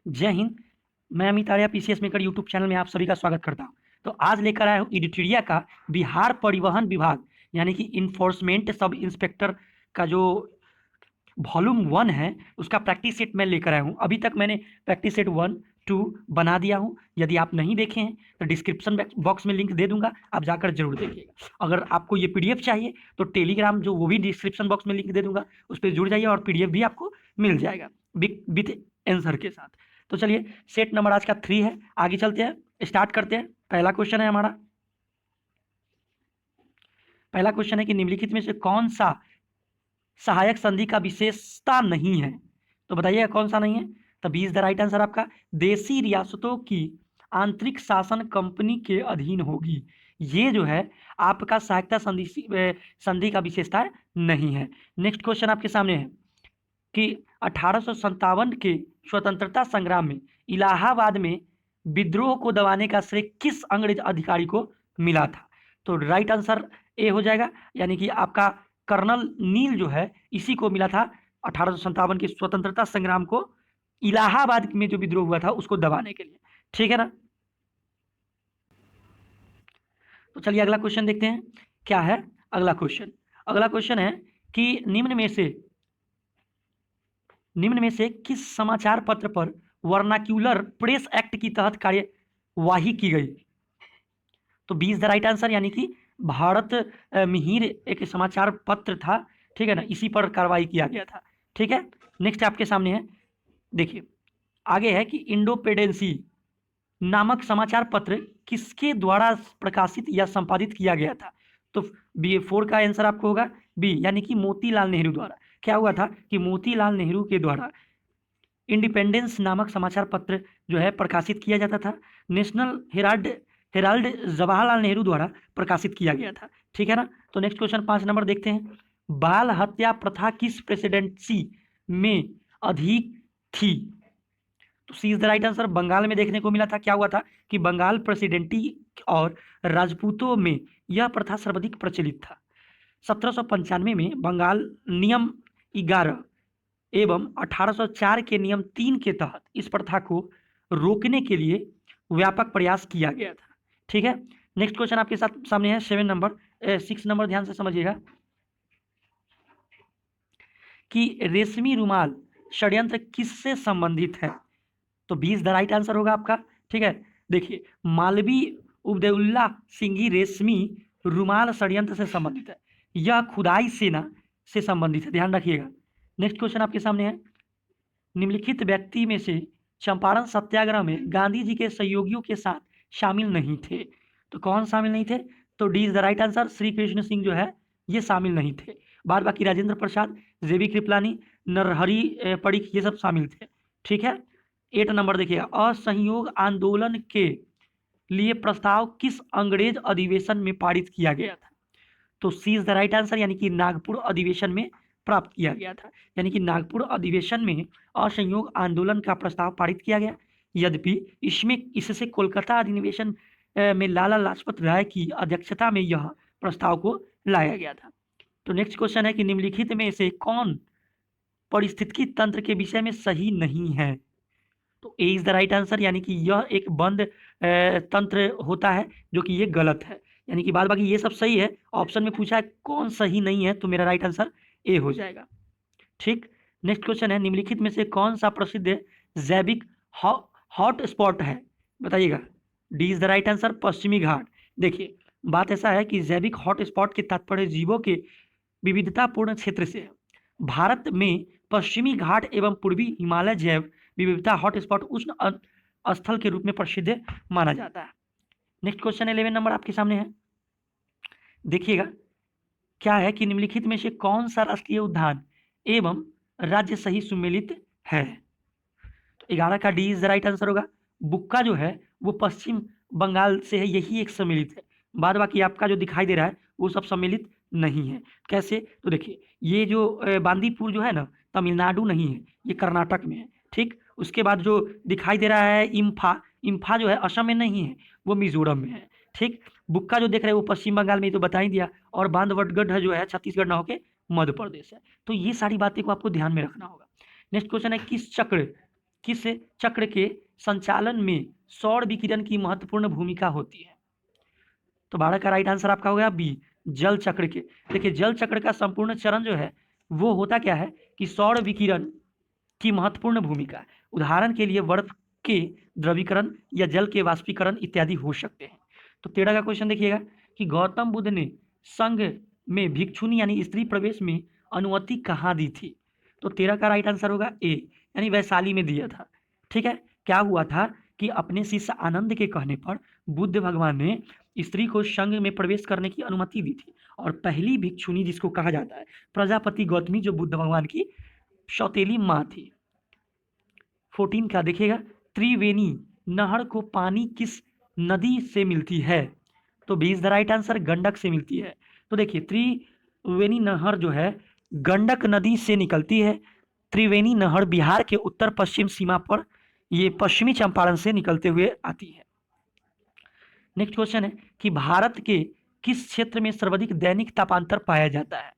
जय हिंद। मैं Amit Arya PCS maker YouTube channel में आप सभी का स्वागत करता हूं। तो आज लेकर आया हूं एडिटोरिया का बिहार परिवहन विभाग यानी कि इन्फोर्समेंट सब इंस्पेक्टर का जो वॉल्यूम 1 है उसका प्रैक्टिस सेट मैं लेकर आया हूं। अभी तक मैंने प्रैक्टिस सेट 1 2 बना दिया हूं। यदि आप नहीं देखे हैं तो डिस्क्रिप्शन बॉक्स में लिंक दे दूंगा, आप जाकर जरूर देखिएगा। अगर आपको ये पीडीएफ चाहिए तो टेलीग्राम जो वो भी डिस्क्रिप्शन बॉक्स में लिंक दे दूंगा, उस पर जुड़ जाइए और पीडीएफ भी आपको मिल जाएगा विथ आंसर के साथ। तो चलिए, सेट नंबर आज का 3 है। आगे चलते हैं, स्टार्ट करते हैं। पहला क्वेश्चन है हमारा। पहला क्वेश्चन है कि निम्नलिखित में से कौन सा सहायक संधि का विशेषता नहीं है? तो बताइएगा कौन सा नहीं है। तो B is the right answer आपका। देशी रियासतों की आंतरिक शासन कंपनी के अधीन होगी। ये जो है आपका सहायकता संधि का विशेषता नहीं है। नेक्स्ट क्वेश्चन आपके सामने है कि 1857 के स्वतंत्रता संग्राम में इलाहाबाद में विद्रोह को दबाने का श्रेय किस अंग्रेज अधिकारी को मिला था? तो राइट आंसर ए हो जाएगा, यानी कि आपका कर्नल नील जो है इसी को मिला था 1857 के स्वतंत्रता संग्राम को इलाहाबाद में जो विद्रोह हुआ था उसको दबाने के लिए। ठीक है ना। तो चलिए अगला क्वेश्चन देखते हैं क्या है। अगला क्वेश्चन है कि निम्न में से किस समाचार पत्र पर वर्नाक्यूलर प्रेस एक्ट की तहत कार्यवाही की गई? तो B is the right answer, यानी कि भारत मिहिर एक समाचार पत्र था, ठीक है ना, इसी पर कार्रवाई किया गया था। ठीक है। नेक्स्ट आपके सामने है, देखिए आगे है कि इंडोपेडेंसी नामक समाचार पत्र किसके द्वारा प्रकाशित या संपादित किया गया था? तो बी 4 का आंसर आपको होगा बी, यानी कि मोतीलाल नेहरू द्वारा। क्या हुआ था कि मोतीलाल नेहरू के द्वारा इंडिपेंडेंस नामक समाचार पत्र जो है प्रकाशित किया जाता था। नेशनल हेराल्ड जवाहरलाल नेहरू द्वारा प्रकाशित किया गया था। ठीक है ना। तो नेक्स्ट क्वेश्चन 5 नंबर देखते हैं। बाल हत्या प्रथा किस प्रेसिडेंसी में अधिक थी? तो C is the right answer. Bengal में देखने को मिला था। क्या हुआ था कि बंगाल प्रेसिडेंटी और राजपूतों में यह प्रथा सर्वाधिक प्रचलित था। 1795 में बंगाल नियम 11 एवं 1804 के नियम 3 के तहत इस प्रथा को रोकने के लिए व्यापक प्रयास किया गया था। ठीक है। नेक्स्ट क्वेश्चन आपके साथ सामने है 6 नंबर, ध्यान से समझिएगा कि रेशमी रुमाल षड्यंत्र किससे संबंधित है? तो 20 द राइट आंसर होगा आपका। ठीक है। देखिए, मालवी उबैदुल्ला सिंघी रेशमी रुमाल षड्यंत्र से संबंधित है। यह खुदाई सेना से संबंधित है, ध्यान रखिएगा। नेक्स्ट क्वेश्चन आपके सामने है, निम्नलिखित व्यक्ति में से चंपारण सत्याग्रह में गांधी जी के सहयोगियों के साथ शामिल नहीं थे? तो कौन शामिल नहीं थे? तो D is the right answer. Shri Krishna Singh जो है ये शामिल नहीं थे। बाद बाकी राजेंद्र प्रसाद, जेबी कृपलानी, नरहरि परीख ये सब शामिल थे। ठीक है। 8 नंबर देखिएगा, असहयोग आंदोलन के लिए प्रस्ताव किस अंग्रेज अधिवेशन में पारित किया गया था? तो C is the right answer, यानी कि नागपुर अधिवेशन में प्राप्त किया गया था। यानी कि नागपुर अधिवेशन में असहयोग आंदोलन का प्रस्ताव पारित किया गया। यद्यपि इससे कोलकाता अधिवेशन में लाला लाजपत राय की अध्यक्षता में यह प्रस्ताव को लाया गया था। तो नेक्स्ट क्वेश्चन है कि निम्नलिखित में से कौन पारिस्थितिकी तंत्र के विषय में सही नहीं है? तो ए इज द राइट आंसर, यानी कि यह एक बंद तंत्र होता है, जो कि ये गलत है। यानी कि बाद बाकी ये सब सही है। ऑप्शन में पूछा है कौन सही नहीं है, तो मेरा राइट आंसर ए हो जाएगा। ठीक। नेक्स्ट क्वेश्चन है, निम्नलिखित में से कौन सा प्रसिद्ध जैविक हॉट स्पॉट है? बताइएगा। D is the right answer, पश्चिमी घाट। देखिए, बात ऐसा है कि जैविक हॉट स्पॉट के तात्पर्य जीवों के विविधतापूर्ण क्षेत्र से है। भारत में पश्चिमी घाट एवं पूर्वी हिमालय जैव विविधता हॉटस्पॉट उष्ण स्थल के रूप में प्रसिद्ध माना जाता है। नेक्स्ट क्वेश्चन 11 नंबर आपके सामने है। देखिएगा क्या है कि निम्नलिखित में से कौन सा राष्ट्रीय उद्यान एवं राज्य सही सुमेलित है? तो 11 का D is the right answer होगा। बुक्का जो है वो पश्चिम बंगाल से है, यही एक सम्मिलित है। बाद बाकी आपका जो दिखाई दे रहा है वो सब सम्मिलित नहीं है। कैसे? तो देखिए, ये जो बांदीपुर जो है ना, तमिलनाडु नहीं है, ये कर्नाटक में है। ठीक। उसके बाद जो दिखाई दे रहा है इम्फा जो है असम में नहीं है, वो मिजोरम में है। ठीक। बुक्का जो देख रहे हैं वो पश्चिम बंगाल में, ही तो बता ही दिया। और बांधवगढ़ जो है छत्तीसगढ़ ना होके मध्य प्रदेश है। तो ये सारी बातें को आपको ध्यान में रखना होगा। नेक्स्ट क्वेश्चन है, किस चक्र किस चक्र के संचालन में सौर विकिरण की महत्वपूर्ण भूमिका होती है? तो 12 का राइट आंसर आपका हो गया बी, जल चक्र के। देखिए जल चक्र का संपूर्ण चरण जो है वो होता क्या है कि सौर विकिरण की महत्वपूर्ण भूमिका। उदाहरण के लिए बर्फ के द्रवीकरण या जल के वाष्पीकरण इत्यादि हो सकते हैं। तो 13 का क्वेश्चन देखिएगा कि गौतम बुद्ध ने संघ में भिक्षुनी यानी स्त्री प्रवेश में अनुमति कहाँ दी थी? तो 13 का राइट आंसर होगा ए, यानी वैशाली में दिया था। ठीक है, क्या हुआ था कि अपने शिष्य आनंद के कहने पर बुद्ध भगवान ने स्त्री को संघ में प्रवेश करने की अनुमति दी थी, और पहली भिक्षुनी जिसको कहा जाता है प्रजापति गौतमी, जो बुद्ध भगवान की सौतेली माँ थी। 14 का देखिएगा, त्रिवेणी नहर को पानी किस नदी से मिलती है? तो 20 द राइट आंसर गंडक से मिलती है। तो देखिए त्रिवेणी नहर जो है गंडक नदी से निकलती है। त्रिवेणी नहर बिहार के उत्तर पश्चिम सीमा पर ये पश्चिमी चंपारण से निकलते हुए आती है। नेक्स्ट क्वेश्चन है कि भारत के किस क्षेत्र में सर्वाधिक दैनिक तापांतर पाया जाता है?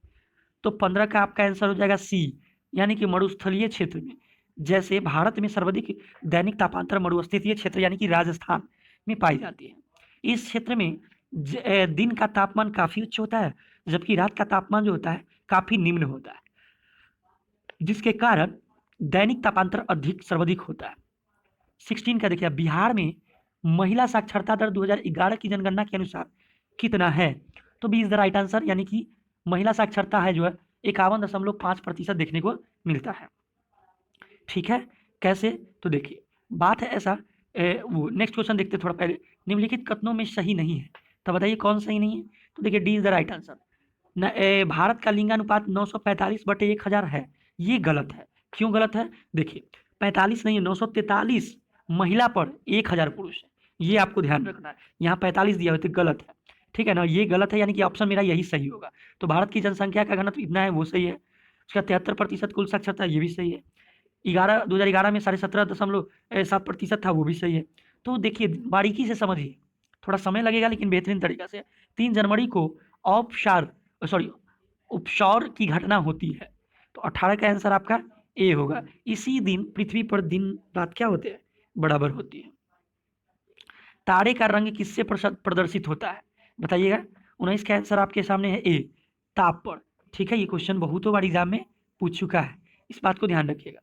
तो 15 का आपका आंसर हो जाएगा सी, यानी कि मरुस्थलीय क्षेत्र में। जैसे भारत में सर्वाधिक दैनिक तापांतर मरुस्थलीय क्षेत्र यानी कि राजस्थान में पाई जाती है। इस क्षेत्र में दिन का तापमान काफी उच्च होता है, जबकि रात का तापमान जो होता है काफी निम्न होता है, जिसके कारण दैनिक तापांतर सर्वाधिक होता है। 16 का देखिए, बिहार में महिला साक्षरता दर 2011 की जनगणना के अनुसार कितना है? तो 20 द राइट आंसर, यानी कि महिला साक्षरता है जो है 51.5% देखने को मिलता है। ठीक है, कैसे? तो देखिए बात है ऐसा, वो नेक्स्ट क्वेश्चन देखते थोड़ा पहले। निम्नलिखित कथनों में सही नहीं है, तो बताइए कौन सही नहीं है? तो देखिए D is the right answer. Bharat का लिंगानुपात 945/1000 है, ये गलत है। क्यों गलत है? देखिए 45 नहीं है, 943 महिला पर 1000 पुरुष है, ये आपको ध्यान रखना है। यहाँ 45 दिया हुआ तो गलत है, ठीक है ना, ये गलत है, यानी कि ऑप्शन मेरा यही सही होगा। तो भारत की जनसंख्या का घनत्व इतना है, वो सही है। उसका 73% कुल साक्षरता, ये भी सही है। 2011 में 17.7% था, वो भी सही है। तो देखिए बारीकी से समझिए, थोड़ा समय लगेगा लेकिन बेहतरीन तरीका से। 3 जनवरी को उपसौर की घटना होती है, तो 18 का आंसर आपका ए होगा। इसी दिन पृथ्वी पर दिन रात क्या होते हैं? बराबर होती है। तारे का रंग किससे प्रदर्शित होता है? बताइएगा। 19 का आंसर आपके सामने है ए, ताप पर। ठीक है, ये क्वेश्चन बहुतों बार एग्जाम में पूछ चुका है, इस बात को ध्यान रखिएगा।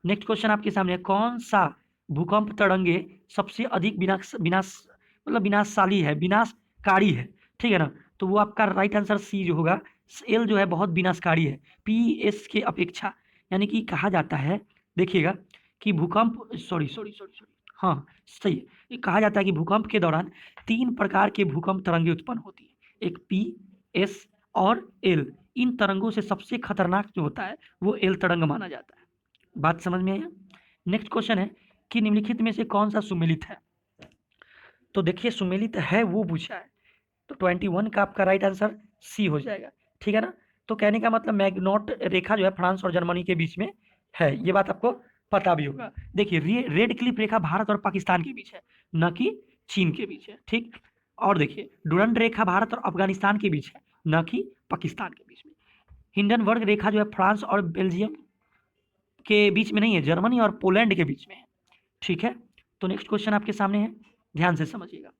नेक्स्ट क्वेश्चन आपके सामने है, कौन सा भूकंप तरंगे सबसे अधिक विनाशशाली है, विनाशकारी है? ठीक है ना, तो वो आपका राइट आंसर सी जो होगा, एल जो है बहुत विनाशकारी है पी एस के अपेक्षा। यानी कि कहा जाता है, देखिएगा कि भूकंप सॉरी हाँ सही है, ये कहा जाता है कि भूकंप के दौरान 3 प्रकार के भूकंप तरंगे उत्पन्न होती है, एक पी, एस और एल। इन तरंगों से सबसे खतरनाक जो होता है वो एल तरंग माना जाता है। बात समझ में आया? नेक्स्ट क्वेश्चन है कि निम्नलिखित में से कौन सा सुमेलित है? तो देखिए सुमेलित है वो पूछा है, तो 21 का आपका राइट आंसर सी हो जाएगा। ठीक है ना, तो कहने का मतलब मैग्नॉट रेखा जो है फ्रांस और जर्मनी के बीच में है, ये बात आपको पता भी होगा। देखिए रेड क्लिफ रेखा भारत और पाकिस्तान के बीच है, न कि चीन के बीच है। ठीक, और देखिए डुरंड रेखा भारत और अफगानिस्तान के बीच है, न कि पाकिस्तान के बीच में। हिंडनबर्ग रेखा जो है फ्रांस और बेल्जियम के बीच में नहीं है, जर्मनी और पोलैंड के बीच में है। ठीक है, तो नेक्स्ट क्वेश्चन आपके सामने है, ध्यान से समझिएगा।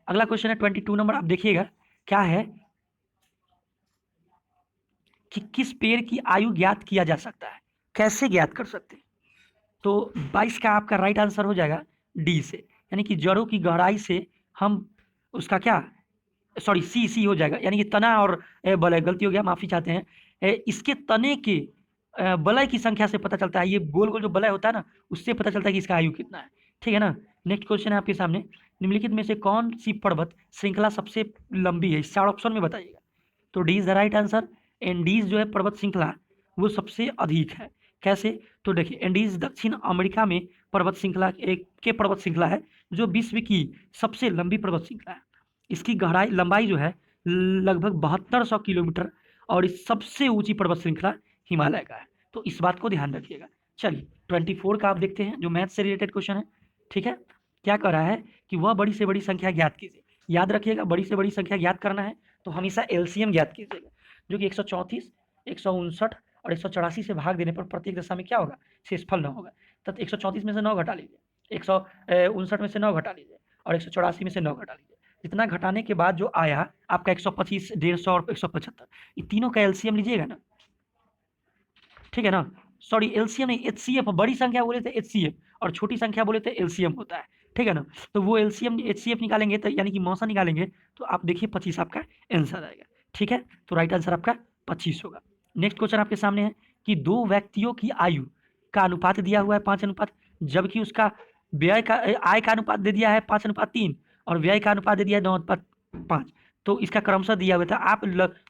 अगला क्वेश्चन है 22 नंबर, आप देखिएगा क्या है कि किस पेड़ की आयु ज्ञात किया जा सकता है, कैसे ज्ञात कर सकते हैं? तो 22 का आपका राइट आंसर हो जाएगा डी से, यानी कि जड़ों की गहराई से हम उसका क्या सी हो जाएगा, यानी कि तना और बलय, गलती हो गया, माफी चाहते हैं। इसके तने के बलय की संख्या से पता चलता है, ये गोल गोल जो बलय होता है ना, उससे पता चलता है कि इसका आयु कितना है। ठीक है ना, नेक्स्ट क्वेश्चन है आपके सामने, निम्नलिखित में से कौन सी पर्वत श्रृंखला सबसे लंबी है? इस 4 ऑप्शन में बताइएगा। तो D is the right answer, Andes जो है पर्वत श्रृंखला वो सबसे अधिक है। कैसे? तो देखिए एंडीज दक्षिण अमेरिका में पर्वत श्रृंखला के पर्वत श्रृंखला है, जो विश्व की सबसे लंबी पर्वत श्रृंखला है। इसकी लंबाई जो है लगभग 7200 किलोमीटर, और इस सबसे ऊंची पर्वत श्रृंखला हिमालय का है, तो इस बात को ध्यान रखिएगा। चलिए 24 का आप देखते हैं, जो मैथ से रिलेटेड क्वेश्चन है। ठीक है, क्या कर रहा है कि वह बड़ी से बड़ी संख्या ज्ञात कीजिए। याद रखिएगा, बड़ी से बड़ी संख्या ज्ञात करना है तो हमेशा एलसीएम ज्ञात कीजिएगा, जो कि 134, 159 और 184 से भाग देने पर प्रत्येक दशा में क्या होगा, शेषफल 9 होगा। तो 134 में से 9 घटा लीजिए, 159 में से 9 घटा लीजिए और 184 में से 9 घटा लीजिए। इतना घटाने के बाद जो आया आपका 125, 150 और 175, ये तीनों का एलसीएम लीजिएगा ना, ठीक है ना। सॉरी एलसीएम नहीं, एचसीएफ, बड़ी संख्या बोले थे एचसीएफ और छोटी संख्या बोले थे एलसीएम होता है, ठीक है ना। तो वो एलसीएम एचसीएफ निकालेंगे तो यानी कि मौसा निकालेंगे तो आप देखिए 25 आपका आंसर आएगा, ठीक है। तो राइट आंसर आपका 25 होगा। नेक्स्ट क्वेश्चन आपके सामने है कि दो व्यक्तियों की आयु का अनुपात दिया हुआ है 5 अनुपात, जबकि उसका व्यय का आय का अनुपात दे दिया है 5 अनुपात 3 और व्यय का अनुपात दे दिया है 9 अनुपात 5। तो इसका क्रमशः दिया हुआ था, आप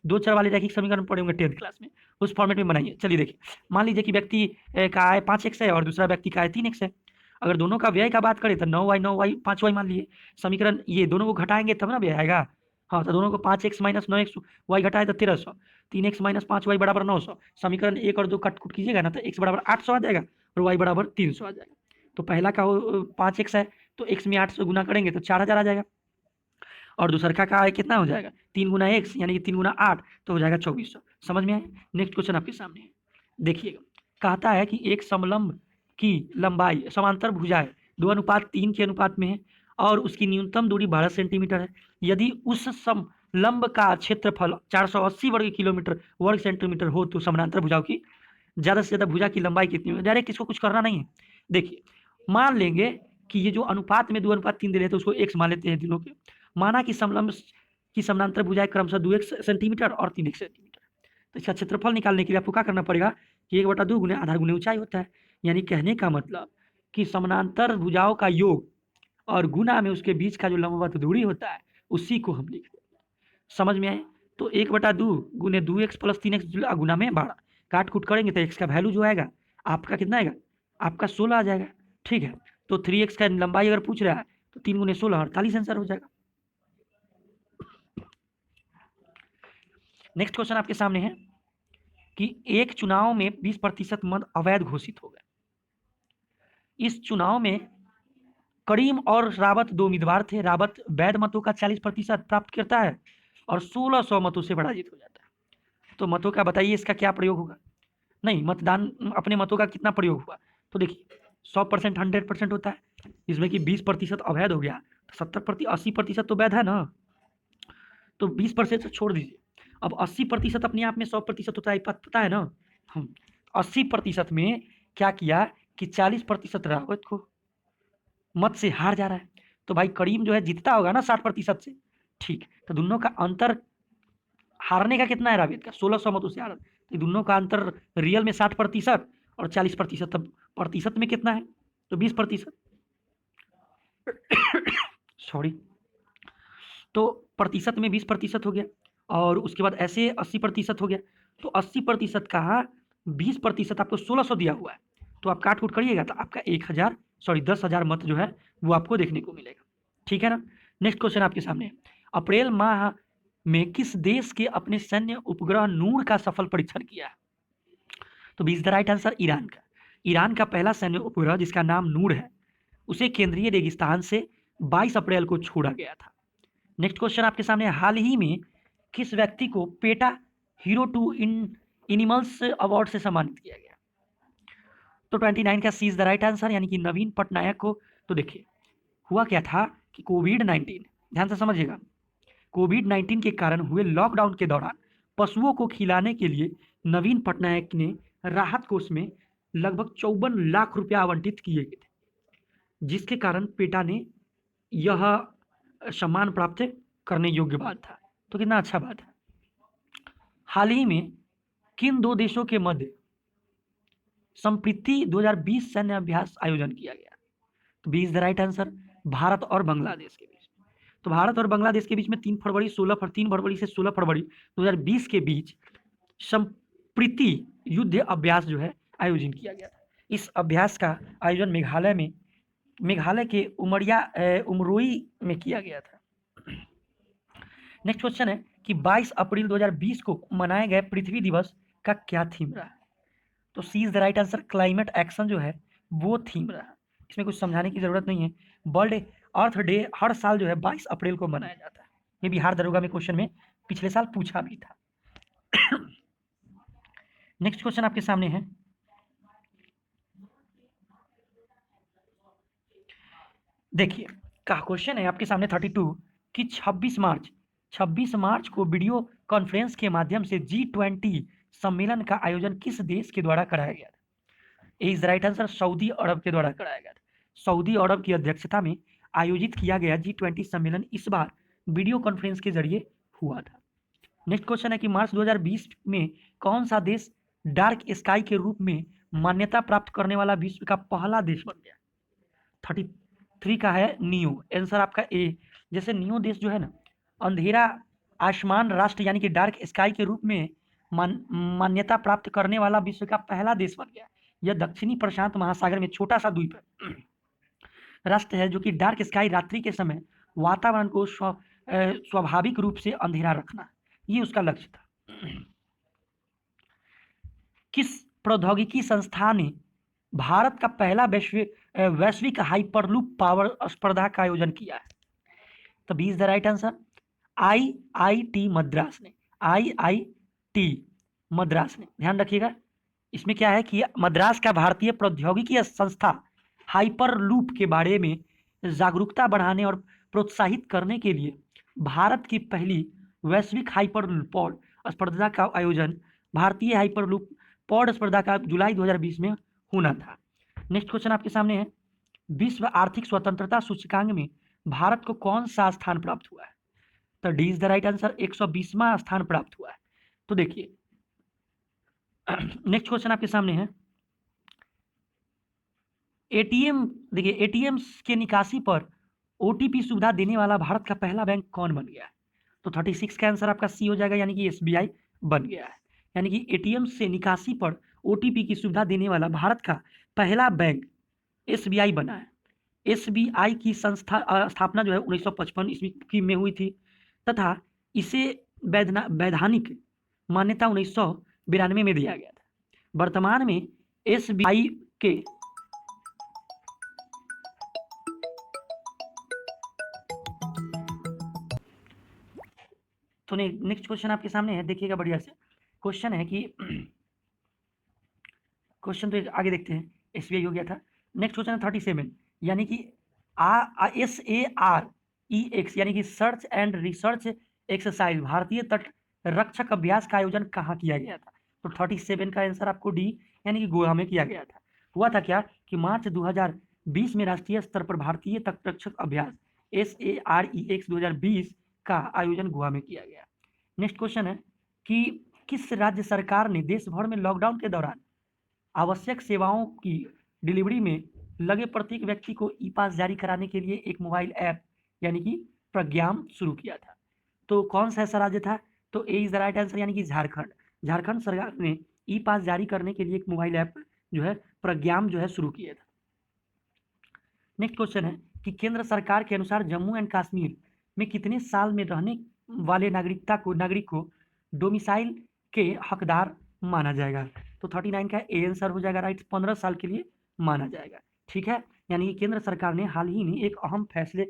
दो चर वाले रैखिक समीकरण पढ़े होंगे 10th क्लास में, उस फॉर्मेट में बनाइए। चलिए देखिए, मान लीजिए कि व्यक्ति का आय 5x है और दूसरा व्यक्ति का आय 3x है। अगर दोनों का व्यय का बात करें तो 9y 5y मान लिए समीकरण, ये दोनों को घटाएंगे तब ना व्यय आएगा। हाँ, तो दोनों को 5x माइनस 9x y घटाए तो 1300, 3x माइनस 5y बराबर 900। समीकरण 1 और 2 कट कुट कीजिएगा ना तो x बराबर 800 आ जाएगा और y बराबर 300 आ जाएगा। तो पहला का 5x है तो x में 800 गुना करेंगे तो 4000 आ जाएगा और दूसरा का आय कितना हो जाएगा 3 गुना x यानी कि 3 गुना 8 तो हो जाएगा 2400। समझ में आए। नेक्स्ट क्वेश्चन आपके सामने है, देखिएगा। कहता है कि एक समलंब की लंबाई समांतर भुजाएं 2:3 के अनुपात में है और उसकी न्यूनतम दूरी 12 सेंटीमीटर है। यदि उस समलंब का क्षेत्रफल 480 वर्ग सेंटीमीटर हो तो समानांतर भुजाओं की ज्यादा से ज्यादा भुजा की लंबाई कितनी है। डायरेक्ट इसको कुछ करना नहीं है। देखिए, मान लेंगे कि ये जो अनुपात में 2:3 दे रहे थे उसको x मान लेते हैं तीनों के। माना कि समलंब की समानांतर भुजाएं क्रमशः 2x सेंटीमीटर और 3x सेंटीमीटर। तो इसका क्षेत्रफल निकालने के लिए आपको क्या करना पड़ेगा कि 1/2 गुने आधार गुने ऊंचाई होता है। यानी कहने का मतलब कि समानांतर भुजाओं का योग और गुना में उसके बीच का जो लंबवत दूरी होता है उसी को हम लिखते हैं। समझ में आए। तो 1/2 गुने 2x प्लस 3x गुना में 12 काट कूट करेंगे तो x का वैल्यू जो आएगा आपका कितना आएगा, आपका 16 आ जाएगा, ठीक है। तो 3x का लंबाई अगर पूछ रहा है तो 3 गुने 16 48 आंसर हो जाएगा। नेक्स्ट क्वेश्चन आपके सामने है कि एक चुनाव में 20% मत अवैध घोषित हो गए। इस चुनाव में करीम और रावत दो उम्मीदवार थे। रावत वैध मतों का 40% प्राप्त करता है और 1600 मतों से पराजित हो जाता है। तो मतों का बताइए इसका क्या प्रयोग होगा। नहीं, मतदान अपने मतों का कितना प्रयोग हुआ। तो देखिए 100% 100% होता है, इसमें कि 20% अवैध हो गया तो 70% 80% तो वैध है ना। तो 20% छोड़ दीजिए। अब 80% अपने आप में 100% होता है, पता है ना। हम 80% में क्या किया कि 40% रावत को मत से हार जा रहा है। तो भाई करीम जो है जीतता होगा ना 60% से, ठीक। तो दोनों का अंतर हारने का कितना है रावेद का 1600 मतों से हारा। तो दोनों का अंतर रियल में 60% और 40%, तब प्रतिशत में कितना है तो 20%। सॉरी, तो प्रतिशत में 20% हो गया और उसके बाद ऐसे 80% हो गया। तो 80% का 20% आपको 1600 दिया हुआ है तो आप काट कूट करिएगा तो आपका 10,000 मत जो है वो आपको देखने को मिलेगा, ठीक है ना। नेक्स्ट क्वेश्चन आपके सामने है, अप्रैल माह में किस देश के अपने सैन्य उपग्रह नूर का सफल परीक्षण किया है। तो B is the right answer Iran का। ईरान का पहला सैन्य उपग्रह जिसका नाम नूर है उसे केंद्रीय रेगिस्तान से 22 अप्रैल को छोड़ा गया था। नेक्स्ट क्वेश्चन आपके सामने, हाल ही में किस व्यक्ति को PETA hero to animals award से सम्मानित किया गया। तो 29 का C is the right answer यानी कि नवीन पटनायक को। तो देखिए हुआ क्या था कि कोविड-19, ध्यान से समझिएगा, कोविड-19 के कारण हुए लॉकडाउन के दौरान पशुओं को खिलाने के लिए नवीन पटनायक ने राहत कोष में लगभग 54 लाख रुपया आवंटित किए गए थे, जिसके कारण पेटा ने यह सम्मान प्राप्त करने योग्य बात था। तो कितना अच्छा बात है। हाल ही में किन दो देशों के मध्य संप्रीति 2020 सैन्य अभ्यास आयोजन किया गया। तो B is the right answer Bharat और बांग्लादेश के बीच। तो भारत और बांग्लादेश के बीच में 3 फरवरी से 16 फरवरी 2020 के बीच संप्रीति युद्ध अभ्यास जो है आयोजन किया गया था। इस अभ्यास का आयोजन मेघालय के उमरोई में किया गया था। नेक्स्ट क्वेश्चन है कि 22 अप्रैल 2020 को मनाए गए पृथ्वी दिवस का क्या थीम रहा। तो C is the right answer climate action जो है वो थीम रहा। इसमें कुछ समझाने की जरूरत नहीं है। वर्ल्ड अर्थ डे हर साल जो है 22 अप्रैल को मनाया जाता है। ये बिहार दरोगा में क्वेश्चन में पिछले साल पूछा भी था। नेक्स्ट क्वेश्चन आपके सामने है, देखिए का क्वेश्चन है आपके सामने 32 कि 26 मार्च को वीडियो कॉन्फ्रेंस के माध्यम से G20 सम्मेलन का आयोजन किस देश के द्वारा कराया गया था? इज राइट आंसर सऊदी अरब के द्वारा कराया गया था। सऊदी अरब की अध्यक्षता में आयोजित किया गया G20 सम्मेलन इस बार वीडियो कॉन्फ्रेंस के जरिए हुआ था। नेक्स्ट क्वेश्चन है कि मार्च 2020 में कौन सा देश डार्क स्काई के रूप में मान्यता प्राप्त करने वाला विश्व का पहला देश बन गया? 33 का है नियो, आंसर आपका ए। जैसे नियो देश जो है ना, अंधेरा आसमान राष्ट्र यानी कि डार्क स्काई के रूप में मान्यता प्राप्त करने वाला विश्व का पहला देश बन गया। यह दक्षिणी प्रशांत महासागर में छोटा सा द्वीप है, राष्ट्र है जो कि डार्क स्काई रात्रि के समय वातावरण को स्वाभाविक रूप से अंधेरा रखना, ये उसका लक्ष्य था। किस प्रौद्योगिकी संस्था ने भारत का पहला वैश्विक हाइपरलूप पावर स्पर्धा का आयोजन किया है? तो B is the right answer IIT Madras ने, IIT मद्रास ने। ध्यान रखिएगा, इसमें क्या है कि मद्रास का भारतीय प्रौद्योगिकी संस्था हाइपरलूप के बारे में जागरूकता बढ़ाने और प्रोत्साहित करने के लिए भारत की पहली वैश्विक हाइपरलूप स्पर्धा का आयोजन भारतीय हाइपरलूप पौड स्पर्धा का जुलाई 2020 में होना था। नेक्स्ट क्वेश्चन आपके सामने है, विश्व आर्थिक स्वतंत्रता सूचकांक में भारत को कौन सा स्थान प्राप्त हुआ है? तो D is the right answer 120वां स्थान प्राप्त हुआ है। तो देखिए नेक्स्ट क्वेश्चन आपके सामने है, एटीएम, देखिए एटीएम के निकासी पर ओटीपी सुविधा देने वाला भारत का पहला बैंक कौन बन गया है? तो 36 का आंसर आपका सी हो जाएगा, यानी कि SBI बन गया है। यानी कि एटीएम से निकासी पर ओटीपी की सुविधा देने वाला भारत का पहला बैंक SBI बना है। SBI की स्थापना जो है 1955 ईस्वी में हुई थी तथा इसे वैधानिक मान्यता 1992 में दिया गया था। वर्तमान में SBI के तो नेक्स्ट क्वेश्चन आपके सामने है, देखिएगा बढ़िया से। क्वेश्चन है कि क्वेश्चन तो आगे देखते हैं, SBI हो गया था। नेक्स्ट क्वेश्चन है 37, यानी कि SAREX यानी कि सर्च एंड रिसर्च एक्सरसाइज भारतीय तट रक्षक अभ्यास का आयोजन कहाँ किया गया था? तो 37 का आंसर आपको डी यानी कि गोवा में किया गया था। हुआ था क्या कि मार्च 2020 में राष्ट्रीय स्तर पर भारतीय तट रक्षक अभ्यास SAREX 2020 का आयोजन गोवा में किया गया। नेक्स्ट क्वेश्चन है कि किस राज्य सरकार ने देश भर में लॉकडाउन के दौरान आवश्यक सेवाओं की डिलीवरी में लगे प्रत्येक व्यक्ति को ई-पास जारी कराने के लिए एक मोबाइल ऐप यानी कि प्रज्ञाम शुरू किया था? तो कौन सा ऐसा राज्य था? तो ए इज द राइट आंसर, यानी कि झारखंड। झारखंड सरकार ने ई-पास जारी करने के लिए एक मोबाइल ऐप जो है प्रज्ञाम जो है शुरू किया था। नेक्स्ट क्वेश्चन है कि केंद्र सरकार के अनुसार जम्मू एंड कश्मीर में कितने साल में रहने वाले नागरिक को डोमिसाइल के हकदार माना जाएगा? तो 39 का ए आंसर हो जाएगा राइट, 15 साल के लिए माना जाएगा। ठीक है, यानी कि केंद्र सरकार ने हाल ही में एक अहम फैसले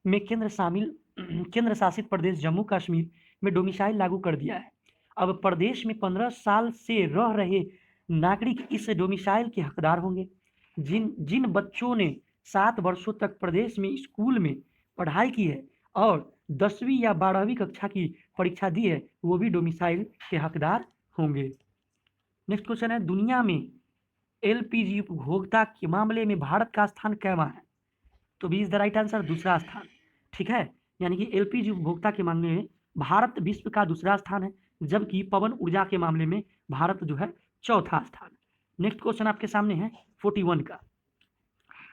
में केंद्र शासित प्रदेश जम्मू कश्मीर में डोमिसाइल लागू कर दिया है। अब प्रदेश में 15 साल से रह रहे नागरिक इस डोमिसाइल के हकदार होंगे। जिन बच्चों ने 7 वर्षों तक प्रदेश में स्कूल में पढ़ाई की है और 10वीं या 12वीं कक्षा की परीक्षा दी है, वो भी डोमिसाइल के हकदार होंगे। नेक्स्ट क्वेश्चन है, दुनिया में LPG उपभोक्ता के मामले में भारत का स्थान कैवा है? तो B is the right answer, दूसरा स्थान। ठीक है, यानी कि LPG उपभोक्ता के मामले में भारत विश्व का दूसरा स्थान है, जबकि पवन ऊर्जा के मामले में भारत जो है चौथा स्थान। नेक्स्ट क्वेश्चन आपके सामने है 41 का,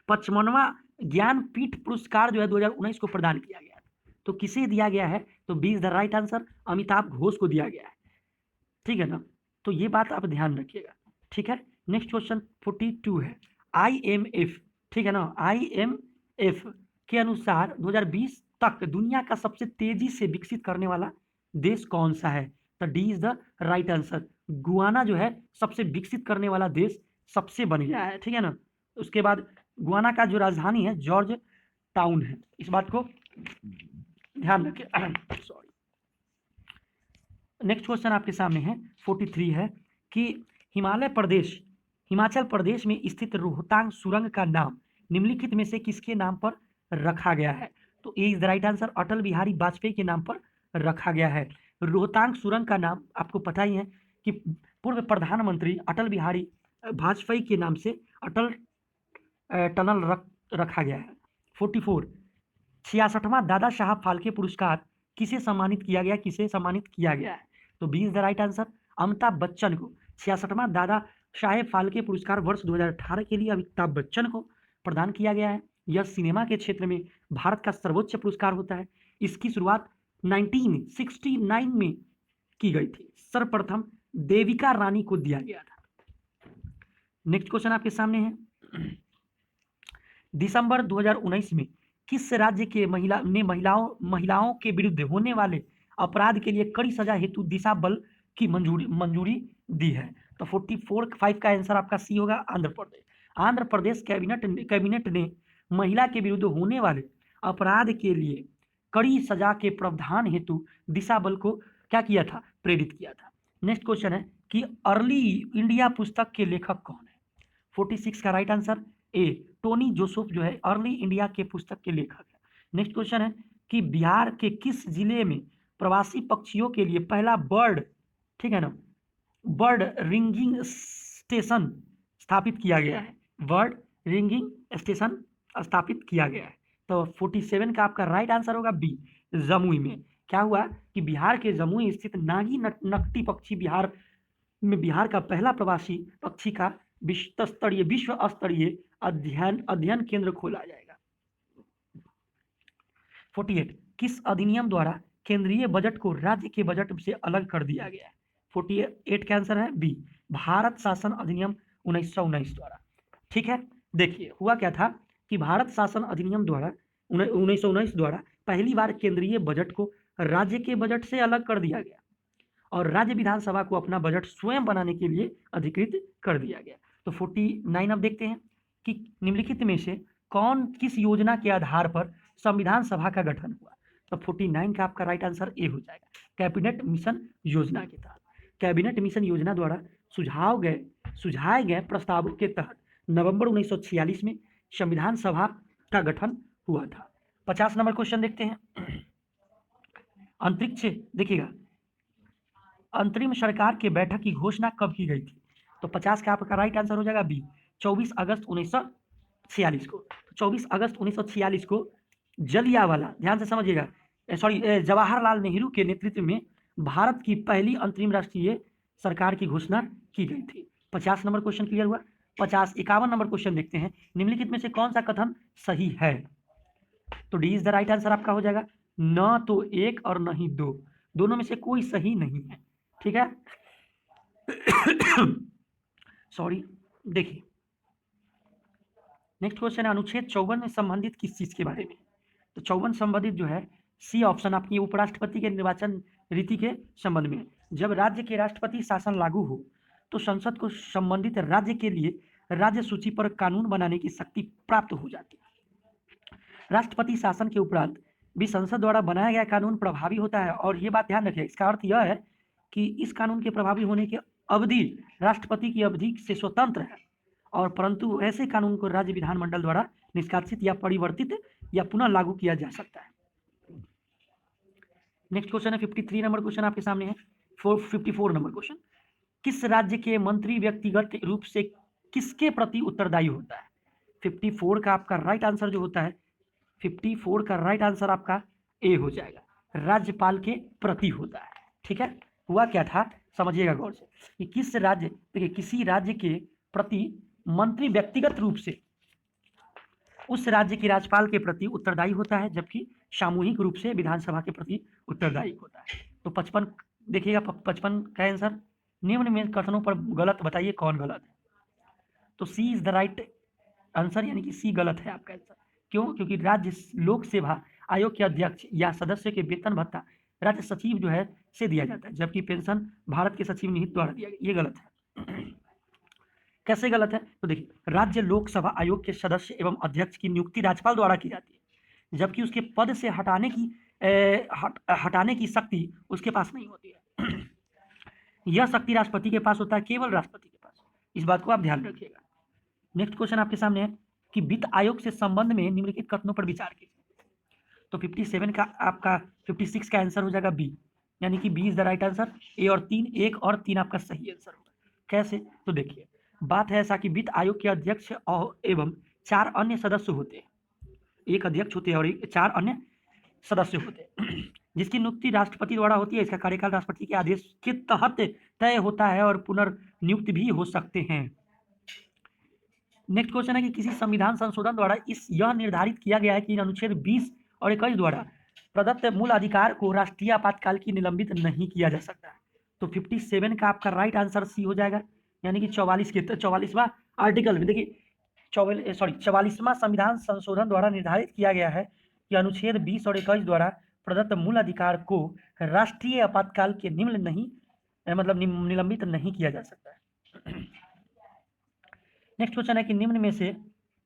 55वां ज्ञानपीठ पुरस्कार जो है 2019 को प्रदान किया गया है, तो किसे दिया गया है? तो B is the right answer, Amitav Ghosh को दिया गया है। ठीक है ना, तो ये बात आप ध्यान रखिएगा। ठीक है, नेक्स्ट क्वेश्चन 42 है, IMF, ठीक है ना, IMF के अनुसार 2020 तक दुनिया का सबसे तेजी से विकसित करने वाला देश कौन सा है? तो D is the right answer, Guana जो है सबसे विकसित करने वाला देश सबसे बन गया है। ठीक है ना, उसके बाद गुआना का जो राजधानी है जॉर्ज टाउन है, इस बात को ध्यान रखिए। सॉरी। नेक्स्ट क्वेश्चन आपके सामने है 43 है कि हिमाचल प्रदेश में स्थित रोहतांग सुरंग का नाम निम्नलिखित में से किसके नाम पर रखा गया है? तो ए is the right answer, Atal Bihari Vajpayee के नाम पर रखा गया है। रोहतांग सुरंग का नाम आपको पता ही है कि पूर्व प्रधानमंत्री अटल बिहारी वाजपेयी के नाम से अटल टनल रखा गया है। 44 66वां दादा साहब फाल्के पुरस्कार किसे सम्मानित किया गया है? तो B is the right answer, Amitabh Bachchan को 66वां दादा साहेब फाल्के पुरस्कार वर्ष 2018 के लिए अमिताभ बच्चन को प्रदान किया गया है। यह सिनेमा के क्षेत्र में भारत का सर्वोच्च पुरस्कार होता है। इसकी शुरुआत 1969 में की गई थी। सर्वप्रथम देविका रानी को दिया गया था। नेक्स्ट क्वेश्चन आपके सामने है, दिसंबर 2019 में किस राज्य के महिलाओं के विरुद्ध होने वाले अपराध के लिए कड़ी सजा हेतु दिशा बल की मंजूरी दी है? तो 44 का आंसर आपका सी होगा, आंध्र प्रदेश। आंध्र प्रदेश कैबिनेट ने महिला के विरुद्ध होने वाले अपराध के लिए कड़ी सजा के प्रावधान हेतु दिशा बल को क्या किया था? प्रेरित किया था। नेक्स्ट क्वेश्चन है कि अर्ली इंडिया पुस्तक के लेखक कौन है? 46 का राइट आंसर ए, टोनी जोसेफ जो है अर्ली इंडिया के पुस्तक के लेखक है। नेक्स्ट क्वेश्चन है कि बिहार के किस जिले में प्रवासी पक्षियों के लिए पहला बर्ड रिंगिंग स्टेशन स्थापित किया गया है? बर्ड रिंगिंग स्टेशन स्थापित किया गया है। तो 47 का आपका राइट आंसर होगा बी, जमुई में। क्या हुआ कि बिहार के जमुई स्थित नागी नकटी पक्षी बिहार का पहला प्रवासी पक्षी का विश्व स्तरीय अध्ययन केंद्र खोला जाएगा। 48 किस अधिनियम द्वारा केंद्रीय बजट को राज्य के बजट से अलग कर दिया गया है? 48 का आंसर है बी, भारत शासन अधिनियम 1919 द्वारा। ठीक है, देखिए हुआ क्या था कि भारत शासन अधिनियम द्वारा 1919 द्वारा पहली बार केंद्रीय बजट को राज्य के बजट से अलग कर दिया गया और राज्य विधानसभा को अपना बजट स्वयं बनाने के लिए अधिकृत कर दिया गया। तो 49 अब देखते हैं कि निम्नलिखित में से किस योजना के आधार पर संविधान सभा का गठन हुआ? तो 49 का आपका राइट आंसर ए हो जाएगा, कैबिनेट मिशन योजना के तहत। कैबिनेट मिशन योजना द्वारा सुझाए गए प्रस्तावों के तहत नवंबर 1946 में संविधान सभा का गठन हुआ था। 50 नंबर क्वेश्चन देखते हैं, अंतरिक्ष देखिएगा, अंतरिम सरकार के बैठक की घोषणा कब की गई थी? तो 50 का आपका राइट आंसर हो जाएगा बी, 24 अगस्त 1946 को। 24 अगस्त 1946 को जलियांवाला, ध्यान से समझिएगा, जवाहरलाल नेहरू के नेतृत्व में भारत की पहली अंतरिम राष्ट्रीय सरकार की घोषणा की गई थी। 50 नंबर क्वेश्चन क्लियर हुआ। 51 नंबर क्वेश्चन देखते हैं, निम्नलिखित में से कौन सा कथन सही है? तो D is the right answer आपका हो जाएगा, न तो एक और न ही दो, दोनों में से कोई सही नहीं है। ठीक है सॉरी, देखिए नेक्स्ट क्वेश्चन है, अनुच्छेद 54 में संबंधित किस चीज के बारे में? तो 54 संबंधित जो है सी ऑप्शन आपकी उपराष्ट्रपति के निर्वाचन रीति के संबंध में। जब राज्य के राष्ट्रपति शासन लागू हो तो संसद को संबंधित राज्य के लिए राज्य सूची पर कानून बनाने की शक्ति प्राप्त हो जाती है। राष्ट्रपति शासन के उपरांत भी संसद द्वारा बनाया गया कानून प्रभावी होता है, और ये बात ध्यान रखिए, इसका अर्थ यह है कि इस कानून के प्रभावी होने की अवधि राष्ट्रपति की अवधि से स्वतंत्र है, और परंतु ऐसे कानून को राज्य विधानमंडल द्वारा निष्कासित या परिवर्तित या पुनः लागू किया जा सकता है। नेक्स्ट क्वेश्चन है 53 नंबर क्वेश्चन आपके सामने है। 54 नंबर क्वेश्चन, किस राज्य के मंत्री व्यक्तिगत रूप से किसके प्रति उत्तरदायी होता है? 54 का आपका राइट आंसर जो होता है, 54 का राइट आंसर आपका ए हो जाएगा, राज्यपाल के प्रति होता है। ठीक है, हुआ क्या था समझिएगा गौर से कि किस राज्य, देखिए किसी राज्य के प्रति मंत्री व्यक्तिगत रूप से उस राज्य के राज्यपाल के प्रति उत्तरदायी होता है, जबकि सामूहिक रूप से विधानसभा के प्रति उत्तरदायी होता है। तो 55 देखिएगा, 55 का आंसर, निम्न में कथनों पर गलत बताइए कौन गलत है? तो C is the right answer, यानी कि सी गलत है आपका आंसर। क्यों? क्योंकि राज्य लोक सेवा आयोग के अध्यक्ष या सदस्य के वेतन भत्ता राज्य सचिव जो है से दिया जाता है, जबकि पेंशन भारत के सचिव निहित द्वारा दिया गया। ये गलत है। कैसे गलत है? तो देखिए, राज्य लोकसभा आयोग के सदस्य एवं अध्यक्ष की नियुक्ति राज्यपाल द्वारा की जाती है, जबकि उसके पद से हटाने की शक्ति उसके पास नहीं होती है। यह शक्ति राष्ट्रपति के पास होता है, केवल राष्ट्रपति के पास। इस बात को आप ध्यान रखिएगा। नेक्स्ट क्वेश्चन आपके सामने है कि वित्त आयोग से संबंध में निम्नलिखित कथनों पर विचार कीजिए। तो 57 का आपका 56 का आंसर हो जाएगा बी, यानी कि B is the right answer. A और 3, 1 और 3 आपका सही आंसर होगा। कैसे? तो देखिए, बात है ऐसा कि वित्त आयोग के अध्यक्ष एवं 4 अन्य सदस्य होते हैं। एक अध्यक्ष होते हैं और 4 अन्य सदस्य होते हैं, जिसकी नियुक्ति राष्ट्रपति द्वारा होती है। इसका कार्यकाल राष्ट्रपति के आदेश के तहत तय होता है और पुनर्नियुक्त भी हो सकते हैं। नेक्स्ट क्वेश्चन है कि किसी संविधान संशोधन द्वारा यह निर्धारित किया गया है कि अनुच्छेद 20 और 21 द्वारा प्रदत्त मूल अधिकार को राष्ट्रीय आपातकाल की निलंबित नहीं किया जा सकता। तो 57 का आपका राइट आंसर सी हो जाएगा, यानी कि 44वां आर्टिकल में देखिए 44वां संविधान संशोधन द्वारा निर्धारित किया गया है कि अनुच्छेद 20 और 21 द्वारा प्रदत्त मूल अधिकार को राष्ट्रीय आपातकाल के निलंबित नहीं किया जा सकता है। नेक्स्ट क्वेश्चन है कि निम्न में से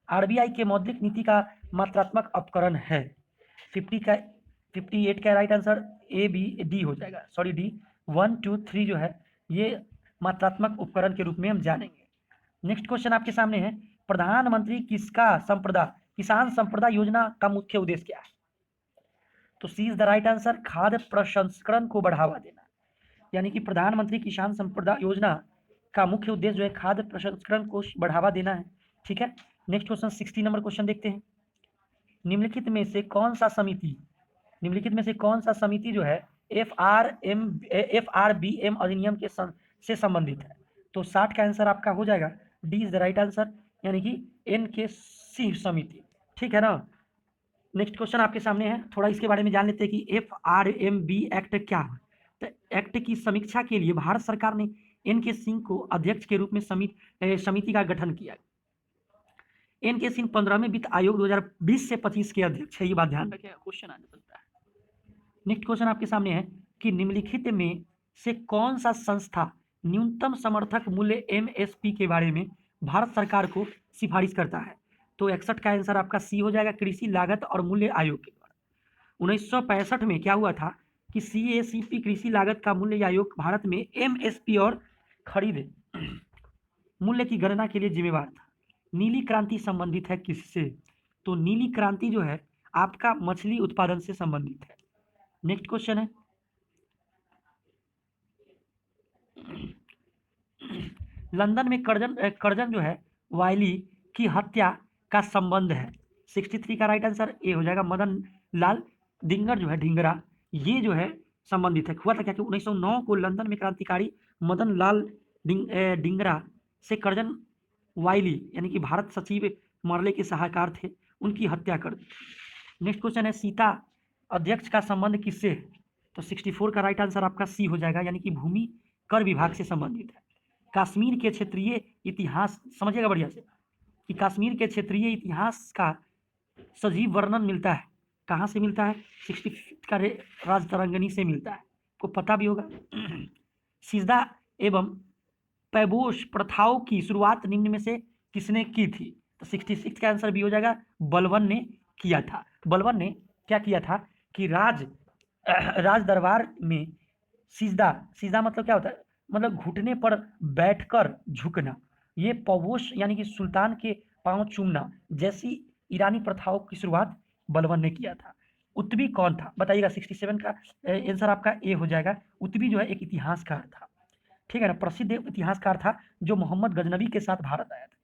आरबीआई के मौद्रिक नीति का मात्रात्मक उपकरण है। 58 का right answer A B D हो जाएगा, सॉरी डी। 1 2 3 जो है ये मात्रात्मक उपकरण के रूप में हम जानेंगे। नेक्स्ट क्वेश्चन आपके सामने है, प्रधानमंत्री किसान संपदा योजना का मुख्य उद्देश्य क्या है? तो C is the right answer, खाद्य प्रसंस्करण को बढ़ावा देना, यानी कि प्रधानमंत्री किसान संपदा योजना का मुख्य उद्देश्य जो है खाद्य प्रसंस्करण को बढ़ावा देना है। ठीक है, नेक्स्ट क्वेश्चन 60 नंबर क्वेश्चन देखते हैं। निम्नलिखित में से कौन सा समिति जो है FRBM अधिनियम के से संबंधित है? तो 60 का आंसर आपका हो जाएगा D is the right answer, यानी कि NKC समिति। ठीक है ना। नेक्स्ट क्वेश्चन आपके सामने है, थोड़ा इसके बारे में जान लेते हैं कि FRMB एक्ट क्या है। तो एक्ट की समीक्षा के लिए भारत सरकार ने NK सिंह को अध्यक्ष के रूप में समिति का गठन किया। NK सिंह 15वें वित्त आयोग 2020 से 25 के अध्यक्ष है, ये बात ध्यान रखिएगा, क्वेश्चन आ सकता है। नेक्स्ट क्वेश्चन आपके सामने है कि निम्नलिखित में से कौन सा संस्था न्यूनतम समर्थक मूल्य MSP के बारे में भारत सरकार को सिफारिश करता है? तो 61 का आंसर आपका सी हो जाएगा, कृषि लागत और मूल्य आयोग के द्वारा। 1965 में क्या हुआ था कि CACP कृषि लागत का मूल्य आयोग भारत में MSP और खरीद मूल्य की गणना के लिए जिम्मेवार था। नीली क्रांति संबंधित है किससे? तो नीली क्रांति जो है आपका मछली उत्पादन से संबंधित है। नेक्स्ट क्वेश्चन है, लंदन में कर्जन जो है वायली की हत्या का संबंध है। 63 का राइट आंसर ए हो जाएगा, मदन लाल डिंगर जो है ढिंगरा, ये जो है संबंधित है। हुआ था क्या कि 1909 को लंदन में क्रांतिकारी मदन लाल डिंगरा से कर्जन वायली यानी कि भारत सचिव मरले के सलाहकार थे, उनकी हत्या कर दी। नेक्स्ट क्वेश्चन है, सीता अध्यक्ष का संबंध किससे है? तो 64 का राइट आंसर आपका सी हो जाएगा, यानी कि भूमि कर विभाग से संबंधित है। कश्मीर के क्षेत्रीय इतिहास समझिएगा बढ़िया से कि कश्मीर के क्षेत्रीय इतिहास का सजीव वर्णन मिलता है, कहाँ से मिलता है? 65 का राजतरंगिणी से मिलता है, को पता भी होगा। सिजदा एवं पैबोश प्रथाओं की शुरुआत निम्न में से किसने की थी? तो 66 का आंसर भी हो जाएगा, बलबन ने किया था। बलबन ने क्या किया था कि राज दरबार में सिजदा मतलब क्या होता है? मतलब घुटने पर बैठकर झुकना, ये पैबोश यानी कि सुल्तान के पांव चूमना जैसी ईरानी प्रथाओं की शुरुआत बलबन ने किया था। उत्बी कौन था बताइएगा? 67 का आंसर आपका ए हो जाएगा। उत्बी जो है एक इतिहासकार था, ठीक है ना, प्रसिद्ध इतिहासकार था जो मोहम्मद गजनबी के साथ भारत आया था।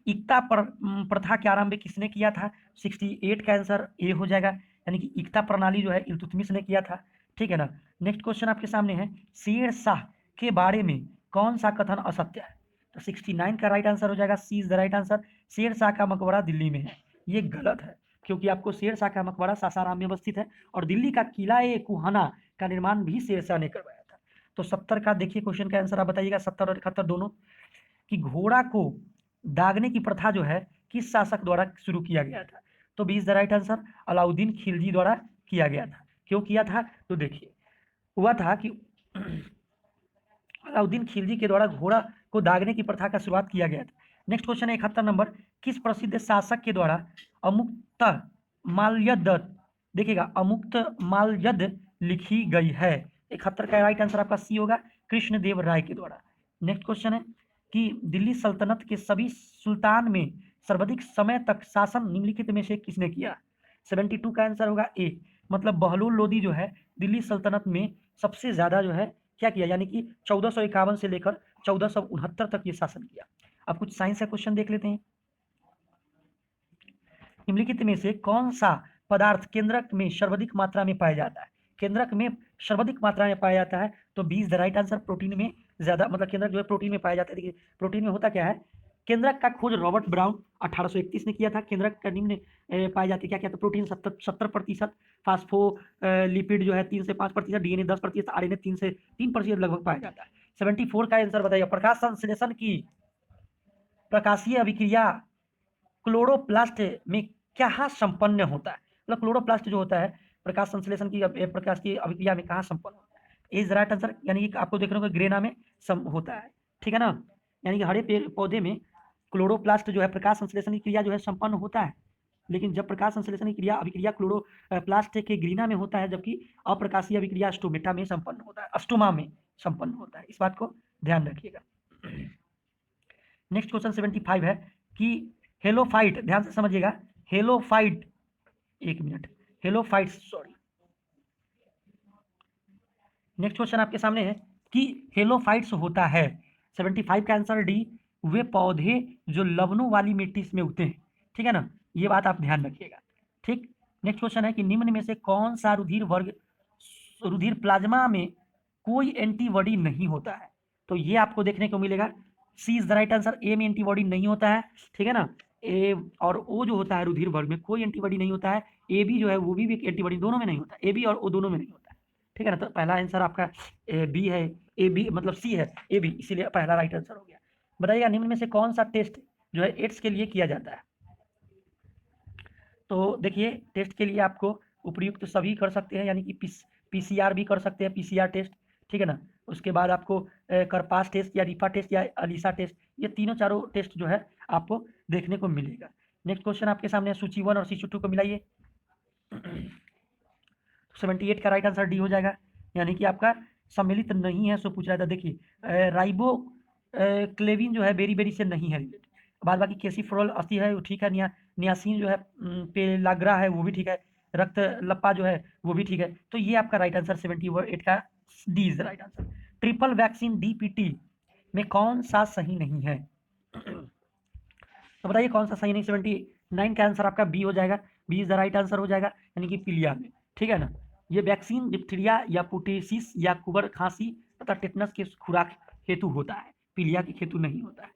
इक्ता प्रथा के आरंभ किसने किया था? 68 का आंसर ए हो जाएगा, यानी कि इक्ता प्रणाली जो है इल्तुतमिश ने किया था, ठीक है ना। नेक्स्ट क्वेश्चन आपके सामने है, शेर शाह के बारे में कौन सा कथन असत्य है? तो 69 का राइट आंसर हो जाएगा, सी is the right answer. Sher Shah का मकबरा दिल्ली में है, ये गलत है, क्योंकि आपको शेर शाह का मकबरा सासाराम में अवस्थित है और दिल्ली का किला ए कुहाना का निर्माण भी शेर शाह ने करवाया था। तो 70 का देखिए क्वेश्चन का आंसर आप बताइएगा, 70 और 71 दोनों, कि घोड़ा को दागने की प्रथा जो है किस शासक द्वारा शुरू किया गया था? तो 20 the right answer, Alauddin Khilji द्वारा किया गया था। क्यों किया था? तो देखिए हुआ था कि अलाउद्दीन खिलजी के द्वारा घोड़ा को दागने की प्रथा का शुरुआत किया गया था। नेक्स्ट क्वेश्चन है 71 नंबर, किस प्रसिद्ध शासक के द्वारा अमुक्त माल्यद, देखिएगा अमुक्त माल्यद लिखी गई है? 71 का राइट आंसर आपका सी होगा, कृष्णदेव राय के द्वारा। नेक्स्ट क्वेश्चन है कि दिल्ली सल्तनत के सभी सुल्तान में सर्वाधिक समय तक शासन निम्नलिखित में से किसने किया? 72 का आंसर होगा ए, मतलब बहलोल लोदी जो है दिल्ली सल्तनत में सबसे ज्यादा जो है क्या किया, यानी कि 1451 से लेकर 1469 तक ये शासन किया। अब कुछ साइंस का क्वेश्चन देख लेते हैं। निम्नलिखित में से कौन सा पदार्थ केंद्रक में सर्वाधिक मात्रा में पाया जाता है? केंद्रक में सर्वाधिक मात्रा में पाया जाता है तो B is the right answer. Protein में ज्यादा, मतलब केंद्रक जो है प्रोटीन में पाया जाता है। देखिए प्रोटीन में होता क्या है, केंद्रक का खोज रॉबर्ट ब्राउन 1831 ने किया था। केंद्रक का निम्न पाई जाती है क्या क्या, तो प्रोटीन 70%, फास्फोलिपिड जो है 3 से 5%, डीएनए 10%, आरएनए 3 से 3% लगभग पाया जाता है। 74 का आंसर बताइए। प्रकाश संश्लेषण की प्रकाशीय अभिक्रिया क्लोरोप्लास्ट में क्या संपन्न होता है? मतलब क्लोरोप्लास्ट जो होता है प्रकाश संश्लेषण की प्रकाश की अभिक्रिया में कहाँ संपन्न होता है? इज राइट आंसर, यानी कि आपको देखने को ग्रेना में होता है, ठीक है ना। यानी कि हरे पेड़ पौधे में क्लोरोप्लास्ट जो है प्रकाश संश्लेषण की क्रिया जो है संपन्न होता है, लेकिन जब प्रकाश संश्लेषण की क्रिया अभिक्रिया क्लोरोप्लास्ट के ग्रीना में होता है, जबकि अप्रकाशीय अभिक्रिया स्टोमेटा में संपन्न होता है, स्टोमा में संपन्न होता है। इस बात को ध्यान रखिएगा। नेक्स्ट क्वेश्चन 75 है कि हेलोफाइट, ध्यान से समझिएगा, हेलोफाइट, एक minute, halophyte sorry. Next question आपके सामने है कि हेलोफाइट्स होता है 75 का आंसर डी, वे पौधे जो लवणों वाली मिट्टी में उगते हैं, ठीक है ना, ये बात आप ध्यान रखिएगा, ठीक। नेक्स्ट क्वेश्चन है कि निम्न में से कौन सा रुधिर प्लाज्मा में कोई एंटीबॉडी नहीं होता है? तो ये आपको देखने को मिलेगा, सी इज द राइट आंसर, ए में एंटीबॉडी नहीं होता है, ठीक है ना। ए और ओ जो होता है रुधिर वर्ग में कोई एंटीबॉडी नहीं होता है, ए बी जो है वो भी एंटीबॉडी दोनों में नहीं होता, ए बी और ओ दोनों में नहीं होता है, ठीक है ना। तो पहला आंसर आपका बी है, ए बी मतलब सी है, ए बी, इसीलिए पहला राइट आंसर हो गया। बताइएगा निम्न में से कौन सा टेस्ट जो है एड्स के लिए किया जाता है? तो देखिए टेस्ट के लिए आपको उपयुक्त सभी कर सकते हैं, यानी कि पीसीआर भी कर सकते हैं, पीसीआर टेस्ट, ठीक है ना। उसके बाद आपको करपास टेस्ट या रिफा टेस्ट या अलीसा टेस्ट, ये तीनों चारों टेस्ट जो है आपको देखने को मिलेगा। नेक्स्ट क्वेश्चन आपके सामने सूची 1 और सूची 2 को मिलाइए। 78 का राइट आंसर डी हो जाएगा, यानी कि आपका सम्मिलित नहीं है, सो पूछ रहा था। देखिए राइबो क्लेविन जो है बेरी बेरी से नहीं है रिलेटेड, बाद बाकी केसिफ्रोल अस्थि है वो ठीक है, नियासिन जो है पेलाग्रा है वो भी ठीक है, रक्त लप्पा जो है वो भी ठीक है। तो ये आपका राइट आंसर 78 का D is right answer. Triple vaccine DPT में कौन सा सही नहीं है? तो बताइए कौन सा सही नहीं। 79 का आंसर आपका बी हो जाएगा, B is the right answer हो जाएगा, यानी कि पीलिया में, ठीक है ना। ये वैक्सीन डिप्थीरिया या पुटेसिस या कुबर खांसी तथा टेटनस के खुराक हेतु होता है, पीलिया के हेतु नहीं होता है।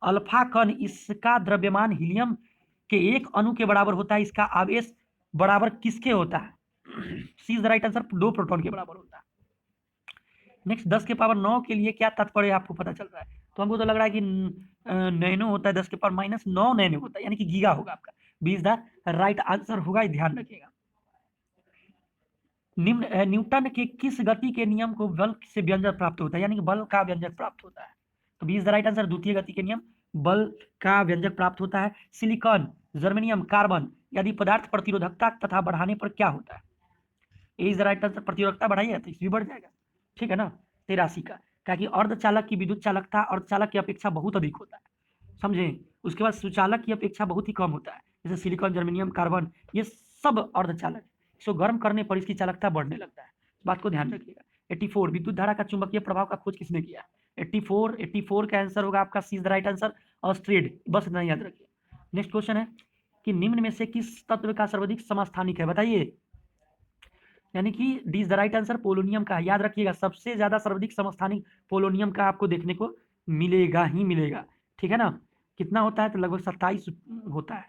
अल्फा कण, इसका द्रव्यमान हीलियम के एक अणु के बराबर होता है, इसका आवेश बराबर किसके होता है? C is the right answer, 2 proton के बराबर होता है। नेक्स्ट 10 के पावर 9 के लिए क्या तात्पर्य आपको पता चल रहा है? तो हमको तो लग रहा है कि नैनो होता है, 10 के पावर -9 नैनो होता है, यानी कि गीगा होगा आपका, B is the right answer होगा, ध्यान रखिएगा। निम्न न्यूटन के किस गति के नियम को बल से व्यंजक प्राप्त होता है, यानी कि बल का व्यंजक प्राप्त होता है? तो B is the right answer, द्वितीय गति के नियम बल का व्यंजक प्राप्त होता है। सिलिकॉन, जर्मेनियम, कार्बन यदि पदार्थ प्रतिरोधकता तथा बढ़ाने पर क्या होता है? ए इज द राइट आंसर, प्रतिरोधकता बढ़ाइए तो इसमें बढ़ जाएगा, ठीक है ना। 83 का, क्योंकि अर्धचालक की विद्युत चालकता अर्धचालक की अपेक्षा बहुत अधिक होता है, समझे। उसके बाद सुचालक की अपेक्षा बहुत ही कम होता है, जैसे सिलिकॉन, जर्मेनियम, कार्बन, ये सब अर्धचालक, इसको गर्म करने पर इसकी चालकता बढ़ने लगता है, इस बात को ध्यान रखिएगा। 84 विद्युत धारा का चुंबकीय प्रभाव का खोज किसने किया? 84 का आंसर होगा आपका सी इज द राइट आंसर, ऑस्ट्रेड, बस इतना याद रखिए। नेक्स्ट क्वेश्चन है कि निम्न में से किस तत्व का सर्वाधिक समस्थानिक है, बताइए। यानी कि D is the right answer, polonium का, याद रखिएगा सबसे ज्यादा सर्वाधिक समस्थानिक पोलोनियम का आपको देखने को मिलेगा ही मिलेगा, ठीक है ना। कितना होता है? तो लगभग 27 होता है।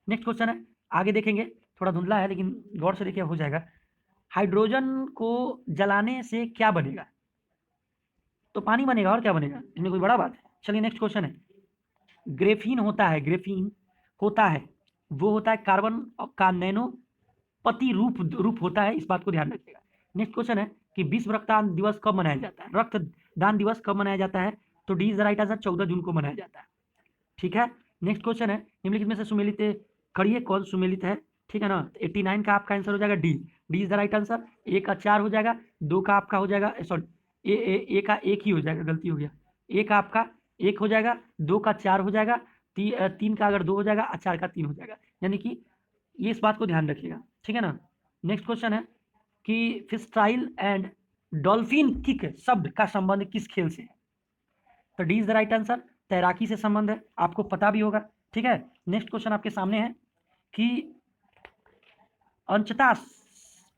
नेक्स्ट क्वेश्चन है, आगे देखेंगे, थोड़ा धुंधला है लेकिन गौर से देखिए हो जाएगा। हाइड्रोजन को जलाने से क्या बनेगा? तो पानी बनेगा, और क्या बनेगा, इसमें कोई बड़ा बात है। चलिए नेक्स्ट क्वेश्चन है, ग्रेफीन होता है, ग्रेफीन होता है, वो होता है कार्बन का नैनो पति रूप होता है, इस बात को ध्यान रखिएगा। नेक्स्ट क्वेश्चन है कि विश्व रक्तदान दिवस कब मनाया जाता है? रक्तदान दिवस कब मनाया जाता है? तो D is the right answer, 14 जून को मनाया जाता है, ठीक है। नेक्स्ट क्वेश्चन है, निम्नलिखित में से सुमेलित करिए कौन सुमेलित है, ठीक है ना। 89 का आपका आंसर हो जाएगा D. D is the right answer. A का 4 हो जाएगा, 2 का आपका हो जाएगा, सॉरी ए का 1 ही हो जाएगा, गलती हो गया। ए का आपका 1 हो जाएगा, 2 का 4 हो जाएगा, 3 का अगर 2 हो जाएगा और 4 का 3 हो जाएगा। यानी कि ये इस बात को ध्यान रखिएगा, ठीक है ना। नेक्स्ट क्वेश्चन है कि फिस्टाइल एंड डॉल्फिन किक शब्द का संबंध किस खेल से है? तो D is the right answer. तैराकी से संबंध है, आपको पता भी होगा, ठीक है। नेक्स्ट क्वेश्चन आपके सामने है कि अंचता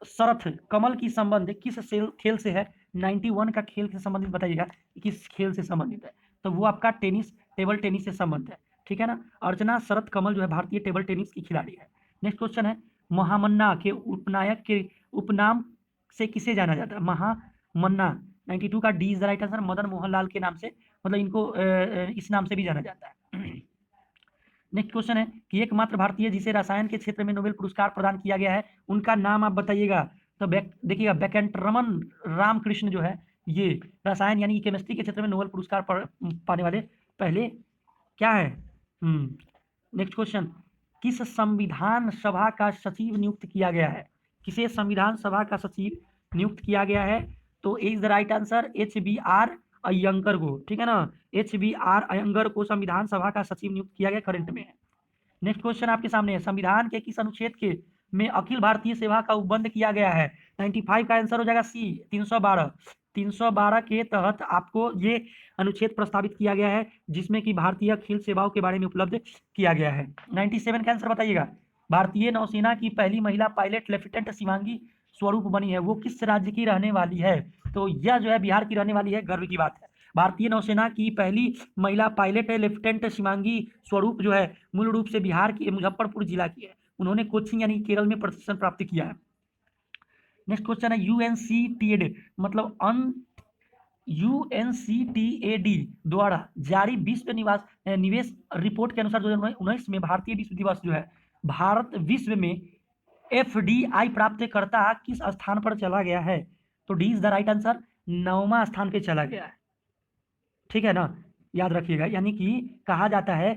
शरथ कमल की संबंध किस खेल से है? 91 का खेल से संबंधित बताइएगा, किस खेल से संबंधित है? तो वो आपका टेनिस, टेबल टेनिस से संबंध है, ठीक है ना। अर्चना शरथ कमल जो है भारतीय टेबल टेनिस की खिलाड़ी है। नेक्स्ट क्वेश्चन है महामन्ना के उपनायक के उपनाम से किसे जाना जाता है? महामन्ना 92 का D is the right answer. Madan Mohan Lal के नाम से, मतलब इनको इस नाम से भी जाना जाता है। नेक्स्ट क्वेश्चन है कि एकमात्र भारतीय जिसे रसायन के क्षेत्र में नोबेल पुरस्कार प्रदान किया गया है, उनका नाम आप बताइएगा। तो देखिएगा वेंकटरमन रामकृष्ण जो है, ये रसायन यानी केमिस्ट्री के क्षेत्र में नोबेल पुरस्कार पाने वाले पहले क्या है। नेक्स्ट क्वेश्चन, किस संविधान सभा का सचिव नियुक्त किया गया है? किसे संविधान सभा का सचिव नियुक्त किया गया है? तो is the right answer HBR Iyengar को, ठीक है ना। HBR अयंगर को संविधान सभा का सचिव नियुक्त किया गया, करंट में है। नेक्स्ट क्वेश्चन आपके सामने है, संविधान के किस अनुच्छेद के में अखिल भारतीय सेवा का उपबंध किया गया है? 95 का आंसर हो जाएगा सी 312। 312 के तहत आपको ये अनुच्छेद प्रस्तावित किया गया है, जिसमें कि भारतीय अखिल सेवाओं के बारे में उपलब्ध किया गया है। 97 का आंसर बताइएगा। भारतीय नौसेना की पहली महिला पायलट लेफ्टिनेंट शिवांगी स्वरूप बनी है, वो किस राज्य की रहने वाली है? तो यह जो है बिहार की रहने वाली है, गर्व की बात है। भारतीय नौसेना की पहली महिला पायलट है लेफ्टिनेंट शिवांगी स्वरूप, जो है मूल रूप से बिहार की मुजफ्फरपुर जिला की है। उन्होंने कोचिंग यानी केरल में प्रशिक्षण प्राप्त किया है। नेक्स्ट क्वेश्चन है UNCTAD मतलब UNCTAD द्वारा जारी विश्व निवेश रिपोर्ट के अनुसार 2019 में भारतीय विश्व दिवस जो है, भारत विश्व में FDI प्राप्तकर्ता किस स्थान पर चला गया है? तो D is the right answer, 9वां स्थान पे चला गया है, ठीक है ना। याद रखिएगा, यानी कि कहा जाता है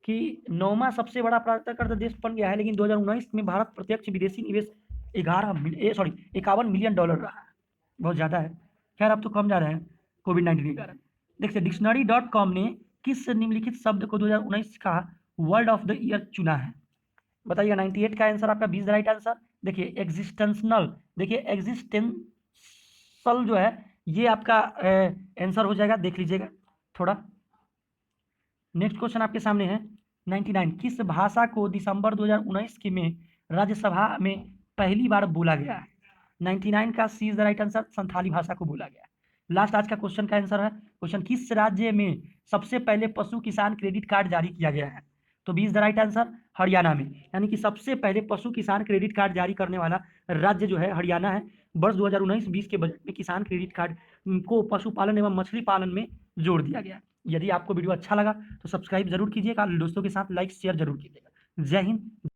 कि 9वां सबसे बड़ा प्राप्तकर्ता देश बन गया है, लेकिन 2019 में भारत प्रत्यक्ष विदेशी निवेश 51 मिलियन डॉलर रहा, बहुत ज़्यादा है। खैर अब तो कम जा रहे हैं कोविड-19 के कारण। देखिए डिक्शनरी.com ने किस निम्नलिखित शब्द को 2019 का वर्ड ऑफ द ईयर चुना है? बताइएगा। 98 का आंसर आपका, 20 राइट आंसर। देखिए एग्जिस्टेंशनल, देखिए एग्जिस्टेंशल जो है ये आपका आंसर हो जाएगा, देख लीजिएगा थोड़ा। नेक्स्ट क्वेश्चन आपके सामने है 99, किस भाषा को दिसंबर 2019 के में राज्यसभा में पहली बार बोला गया है? 99 का C is the right answer, Santhali भाषा को बोला गया है। लास्ट आज का क्वेश्चन का आंसर है, क्वेश्चन किस राज्य में सबसे पहले पशु किसान क्रेडिट कार्ड जारी किया गया है? तो 20 द राइट आंसर, हरियाणा में। यानी कि सबसे पहले पशु किसान क्रेडिट कार्ड जारी करने वाला राज्य जो है हरियाणा है। वर्ष 2019-20 के बजट में किसान क्रेडिट कार्ड को पशुपालन एवं मछली पालन में जोड़ दिया गया। यदि आपको वीडियो अच्छा लगा तो सब्सक्राइब जरूर कीजिएगा, दोस्तों के साथ लाइक शेयर जरूर कीजिएगा। जय हिंद।